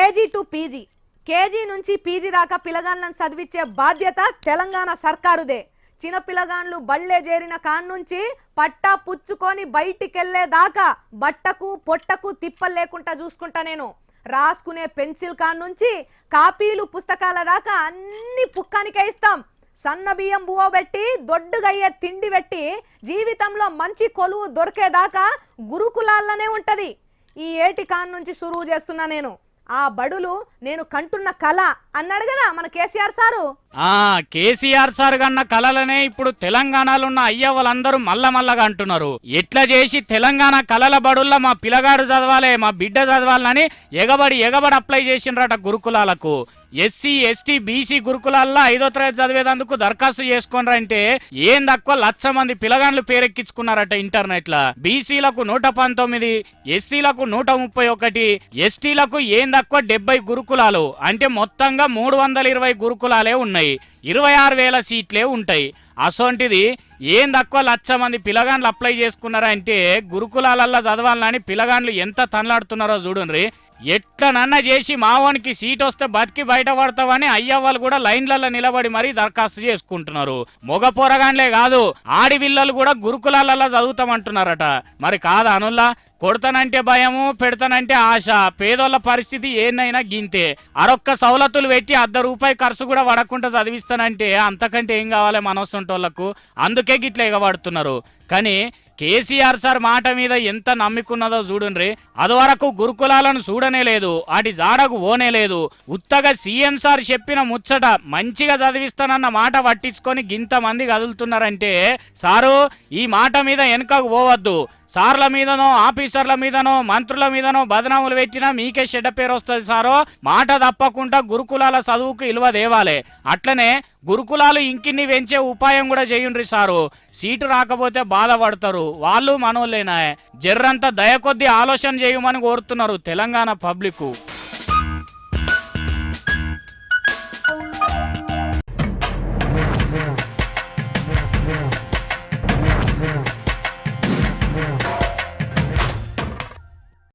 KG to PG, KG నుంచి PG దాకా పిల్లగాళ్ళను చదివించే బాధ్యత తెలంగాణ సర్కారుదే. చిన్న పిల్లగాండ్లు బళ్ళే చేరిన కాన్నుంచి పట్టా పుచ్చుకొని బయటికెళ్లేదాకా బట్టకు పొట్టకు తిప్పలు లేకుండా చూసుకుంటా నేను. రాసుకునే పెన్సిల్ కాన్నుంచి కాపీలు పుస్తకాల దాకా అన్ని పుక్కానికే ఇస్తాం. సన్న బియ్యం బువ్వ పెట్టి దొడ్డుగయ్యే తిండి పెట్టి జీవితంలో మంచి కొలువు దొరికేదాకా గురుకులాల్లోనే ఉంటది. ఈ ఏటి కాన్ నుంచి షురువు చేస్తున్నా నేను. ఆ బడులు నేను కంటున్న కళ అన్నాడు కదా మన కేసీఆర్ సారు. కేసీఆర్ సార్ కన్న కళలనే ఇప్పుడు తెలంగాణలో ఉన్న అయ్యవ్వలందరూ మల్లగా అంటున్నారు. ఎట్లా చేసి తెలంగాణ కళల బడుల్లో మా పిల్లగాడు చదవాలి, మా బిడ్డ చదవాలని ఎగబడి అప్లై చేసిండ్రట గురుకులాలకు. ఎస్సీ ఎస్టీ బీసీ గురుకులాల్లో 5వ తరగతి చదివేందుకు దరఖాస్తు చేసుకోనరంటే ఏం తక్కువ 1,00,000 మంది పిల్లగాండ్లు పేరెక్కించుకున్నారట ఇంటర్నెట్ లా. బీసీలకు 119, ఎస్సీలకు 131, ఎస్టీలకు ఏం తక్కువ 70 గురుకులాలు. అంటే మొత్తంగా 320 గురుకులాలే ఉన్నాయి. 26,000 సీట్లే ఉంటాయి. అసొంటిది ఏం తక్కువ 1,00,000 మంది పిల్లగాండ్లు అప్లై చేసుకున్నారంటే గురుకులాలల్లో చదవాలని పిల్లగాండ్లు ఎంత తనలాడుతున్నారో చూడండి. ఎట్లనన్నా చేసి మావానికి సీట్ వస్తే బతికి బయటపడతావని అయ్యవ్వలు కూడా లైన్లలో నిలబడి మరీ దరఖాస్తు చేసుకుంటున్నారు. మొగ పోరగాండ్లే కాదు, ఆడివిల్లలు కూడా గురుకులాలలో చదువుతామంటున్నారట. మరి కాదా అనుల్లా? కొడతానంటే భయము, పెడతానంటే ఆశ. పేదోళ్ళ పరిస్థితి ఏనైనా గింతే. అరొక్క సౌలతులు పెట్టి ₹1 ఖర్చు కూడా పడకుండా చదివిస్తానంటే అంతకంటే ఏం కావాలి మనోసంటోళ్లకు? అందుకే గిట్లా ఎగబడుతున్నారు. కానీ కేసీఆర్ సార్ మాట మీద ఎంత నమ్మికున్నదో చూడండి. అదివరకు గురుకులాలను చూడనే లేదు, అటు జాడకు ఓనే లేదు. ఉత్తగా సీఎం సార్ చెప్పిన ముచ్చట మంచిగా చదివిస్తానన్న మాట పట్టించుకొని గింతమంది కదులుతున్నారంటే సారు ఈ మాట మీద వెనుకకు పోవద్దు. సార్ల మీదనో ఆఫీసర్ల మీదనో మంత్రుల మీదనో బదనాములు పెట్టినా మీకే చెడ్డ పేరు వస్తుంది సారో. మాట తప్పకుండా గురుకులాల చదువుకు ఇలువ దేవాలే. అట్లనే గురుకులాలు ఇంకిన్ని పెంచే ఉపాయం కూడా చేయండి సారు. సీటు రాకపోతే బాధపడతారు, వాళ్ళు మనోళ్ళేనా. జర్రంతా దయ కొద్దీ ఆలోచన చేయమని కోరుతున్నారు తెలంగాణ పబ్లిక్.